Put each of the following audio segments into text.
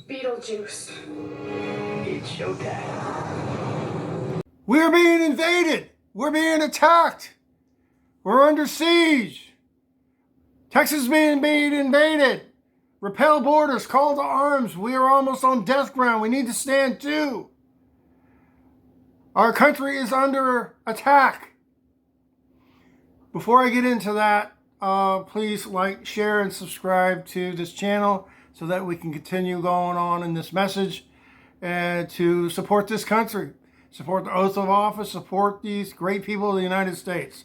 Beetlejuice. It's showtime. We're being invaded. We're being attacked. We're under siege. Texas is being invaded. Repel borders, call to arms. We are almost on death ground. We need to stand too. Our country is under attack. Before I get into that, please like, share, and subscribe to this channel so that we can continue going on in this message and to support this country, support the oath of office, support these great people of the United States.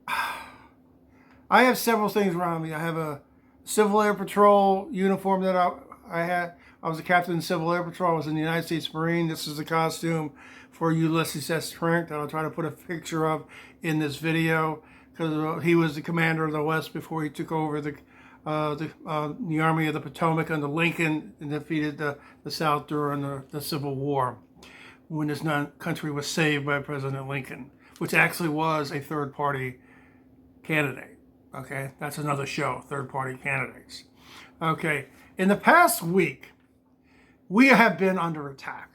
I have several things around me. I have a Civil Air Patrol uniform that I had. I was a captain in Civil Air Patrol. I was in the United States Marine. This is the costume for Ulysses S. Trent that I'll try to put a picture of in this video, because he was the commander of the West before he took over the Army of the Potomac under Lincoln and defeated the South during the Civil War, when this country was saved by President Lincoln, which actually was a third-party candidate. Okay, that's another show, third-party candidates. Okay, in the past week, we have been under attack.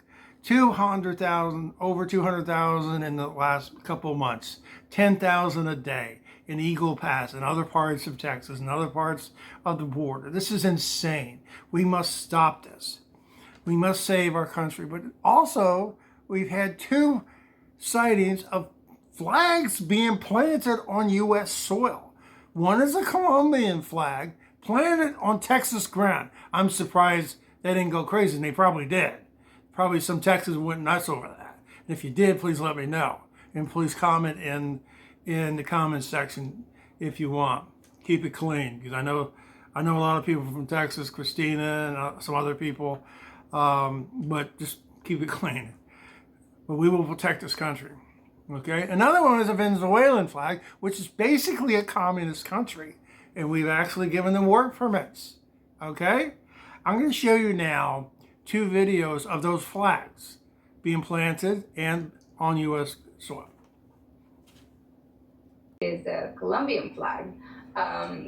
200,000, over 200,000 in the last couple of months, 10,000 a day in Eagle Pass and other parts of Texas and other parts of the border. This is insane. We must stop this. We must save our country. But also, we've had 2 sightings of flags being planted on U.S. soil. One is a Columbian flag planted on Texas ground. I'm surprised they didn't go crazy, and they probably did. Probably some Texans went nuts over that. And if you did, please let me know. And please comment in the comments section if you want. Keep it clean, because I know a lot of people from Texas, Christina and some other people, but just keep it clean. But we will protect this country. Okay. Another one is a Venezuelan flag, which is basically a communist country, and we've actually given them work permits. Okay. I'm going to show you now 2 videos of those flags being planted and on U.S. soil. Is a Columbian flag.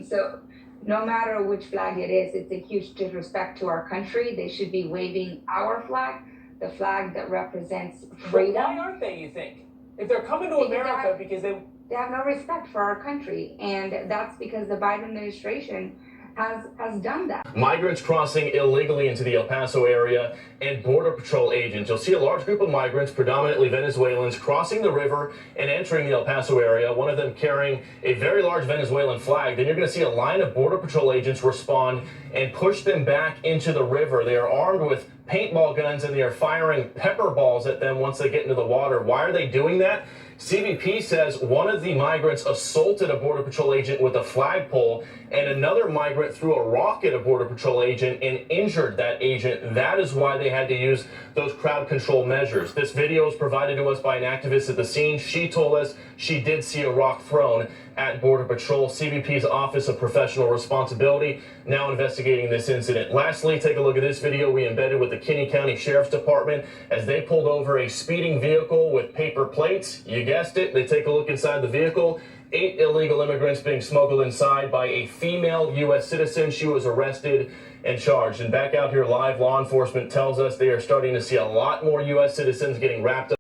So no matter which flag it is, it's a huge disrespect to our country. They should be waving our flag, the flag that represents freedom. But why aren't they, you think? If they're coming to America because they have no respect for our country, and that's because the Biden administration has done that. Migrants crossing illegally into the El Paso area and Border Patrol agents. You'll see a large group of migrants, predominantly Venezuelans, crossing the river and entering the El Paso area, one of them carrying a very large Venezuelan flag. Then you're going to see a line of Border Patrol agents respond and push them back into the river. They are armed with paintball guns and they are firing pepper balls at them once they get into the water. Why are they doing that? CBP says one of the migrants assaulted a Border Patrol agent with a flagpole, and another migrant threw a rock at a Border Patrol agent and injured that agent. That is why they had to use those crowd control measures. This video was provided to us by an activist at the scene. She told us she did see a rock thrown at Border Patrol. CBP's Office of Professional Responsibility now investigating this incident. Lastly, take a look at this video we embedded with the Kinney County Sheriff's Department as they pulled over a speeding vehicle with paper plates. You guessed it, they take a look inside the vehicle. 8 illegal immigrants being smuggled inside by a female U.S. citizen. She was arrested and charged. And back out here live, law enforcement tells us they are starting to see a lot more U.S. citizens getting wrapped up.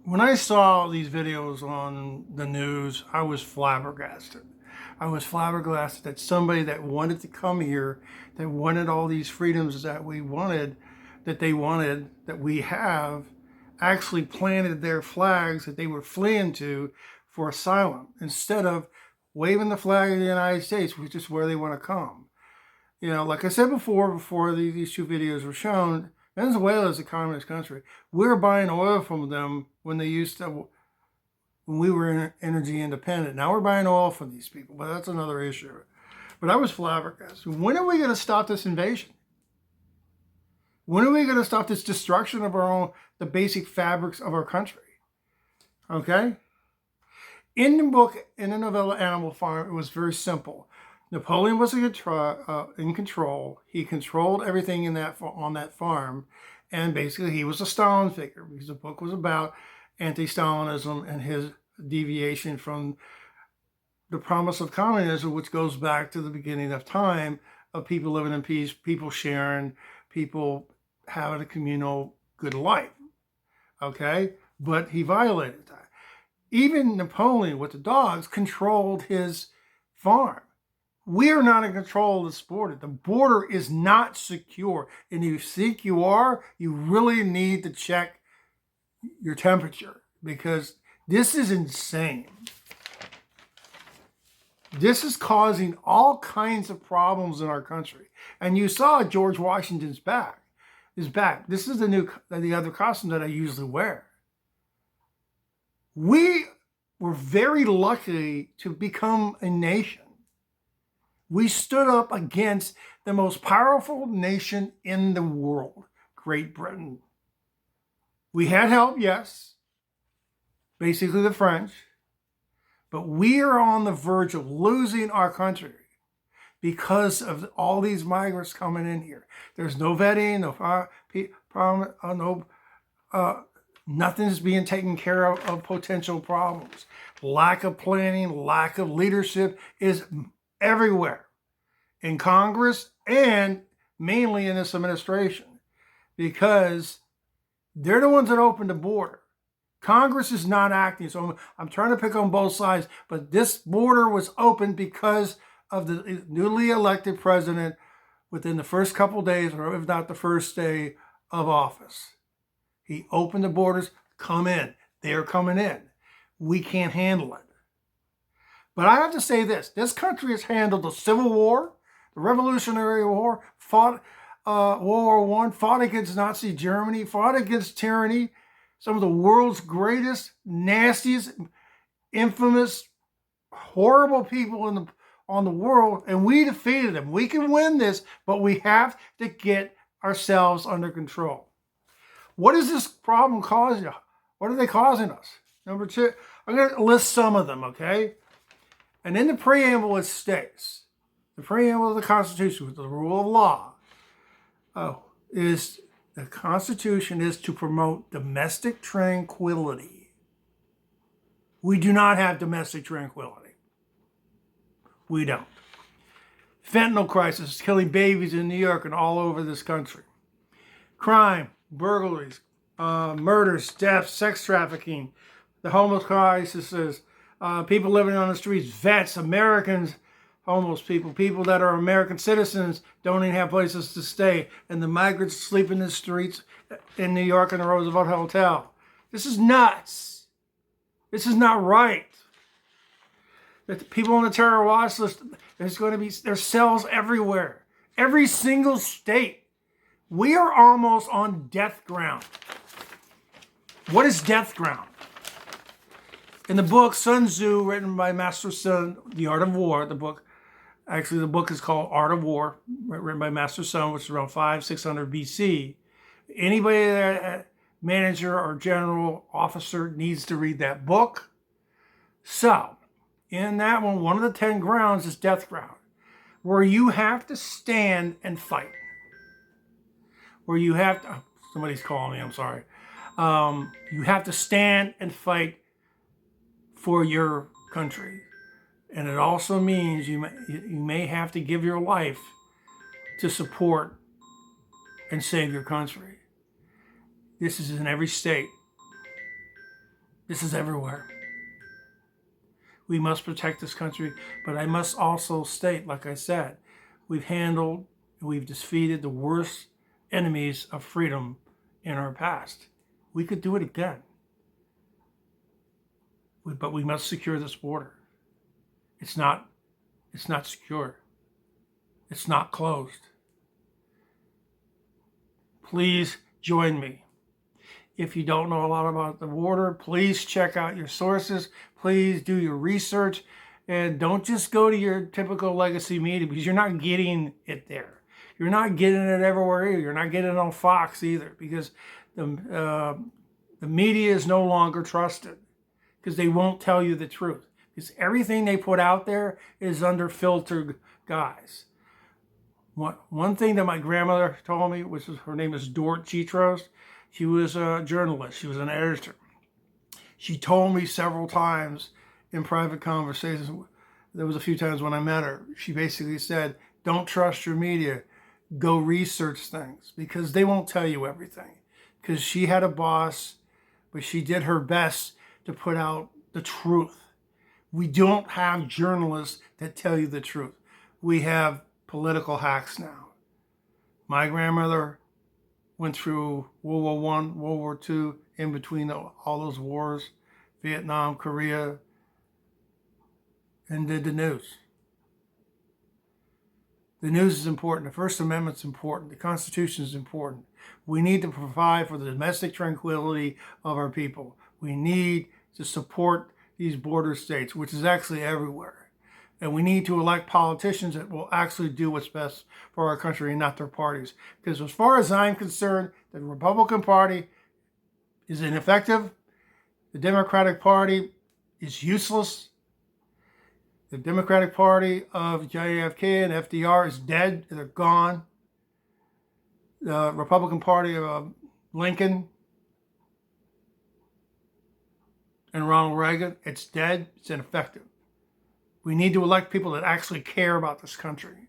When I saw these videos on the news, I was flabbergasted. I was flabbergasted that somebody that wanted to come here, that wanted all these freedoms that we wanted, that we have, actually planted their flags that they were fleeing to for asylum, instead of waving the flag of the United States, which is where they want to come. You know, like I said before these 2 videos were shown, Venezuela is a communist country. We were buying oil from them when we were energy independent. Now we're buying oil from these people, but that's another issue. But I was flabbergasted. When are we going to stop this invasion? When are we going to stop this destruction of the basic fabrics of our country? Okay? In the book, in the novella Animal Farm, it was very simple. Napoleon was in control. He controlled everything on that farm. And basically, he was a Stalin figure, because the book was about anti-Stalinism and his deviation from the promise of communism, which goes back to the beginning of time of people living in peace, people sharing, people having a communal good life. Okay? But he violated that. Even Napoleon with the dogs controlled his farm. We are not in control of this border. The border is not secure. And if you think you are, you really need to check your temperature, because this is insane. This is causing all kinds of problems in our country. And you saw George Washington's back. His back. This is the other costume that I usually wear. We were very lucky to become a nation. We stood up against the most powerful nation in the world, Great Britain. We had help, yes, basically the French, but we are on the verge of losing our country because of all these migrants coming in here. There's no vetting, nothing's being taken care of potential problems. Lack of planning, lack of leadership is everywhere in Congress and mainly in this administration, because they're the ones that opened the border. Congress is not acting. So I'm trying to pick on both sides, but this border was opened because of the newly elected president within the first couple days, or if not the first day of office. He opened the borders. Come in. They're coming in. We can't handle it. But I have to say this country has handled the Civil War, the Revolutionary War, fought World War I, fought against Nazi Germany, fought against tyranny, some of the world's greatest, nastiest, infamous, horrible people on the world, and we defeated them. We can win this, but we have to get ourselves under control. What is this problem causing? What are they causing us? Number two, I'm going to list some of them, okay? And in the preamble it states, the preamble of the Constitution, with the rule of law, is the Constitution is to promote domestic tranquility. We do not have domestic tranquility. We don't. Fentanyl crisis is killing babies in New York and all over this country. Crime, burglaries, murders, deaths, sex trafficking, the homeless crisis is people living on the streets, vets, Americans, homeless people, people that are American citizens don't even have places to stay, and the migrants sleep in the streets in New York in the Roosevelt Hotel. This is nuts. This is not right. The people on the terror watch list, there's cells everywhere. Every single state. We are almost on death ground. What is death ground? In the book Sun Tzu, written by Master Sun, The Art of War, the book is called Art of War, written by Master Sun, which is around 600 BC. Anybody that manager or general officer needs to read that book. So, in that one of the 10 grounds is death ground, where you have to stand and fight. Where you have to, somebody's calling me, I'm sorry. You have to stand and fight for your country. And it also means you may have to give your life to support and save your country. This is in every state. This is everywhere. We must protect this country, but I must also state, like I said, we've defeated the worst enemies of freedom in our past. We could do it again. But we must secure this border. It's not secure. It's not closed. Please join me. If you don't know a lot about the border, please check out your sources. Please do your research. And don't just go to your typical legacy media, because you're not getting it there. You're not getting it everywhere either. You're not getting it on Fox either, because the media is no longer trusted, because they won't tell you the truth. Because everything they put out there is under filtered guise. One thing that my grandmother told me, her name is Dort Chitros. She was a journalist. She was an editor. She told me several times in private conversations, there was a few times when I met her, she basically said, Don't trust your media. Go research things because they won't tell you everything. Because she had a boss, but she did her best to put out the truth. We don't have journalists that tell you the truth. We have political hacks now. My grandmother went through World War I, World War II, in between all those wars, Vietnam, Korea, and did the news. The news is important. The First Amendment's important. The Constitution is important. We need to provide for the domestic tranquility of our people. We need to support these border states, which is actually everywhere. And we need to elect politicians that will actually do what's best for our country and not their parties. Because as far as I'm concerned, the Republican Party is ineffective. The Democratic Party is useless. The Democratic Party of JFK and FDR is dead. They're gone. The Republican Party of Lincoln and Ronald Reagan, it's dead. It's ineffective. We need to elect people that actually care about this country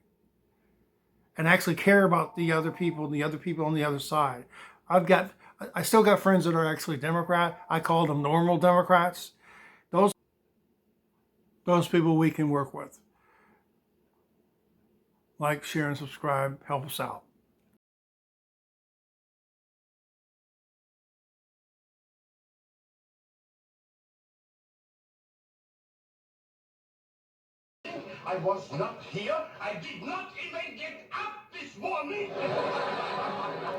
and actually care about the other people and the other people on the other side. I still got friends that are actually Democrat. I call them normal Democrats. Those people we can work with. Like, share, and subscribe. Help us out. I was not here. I did not even get up this morning.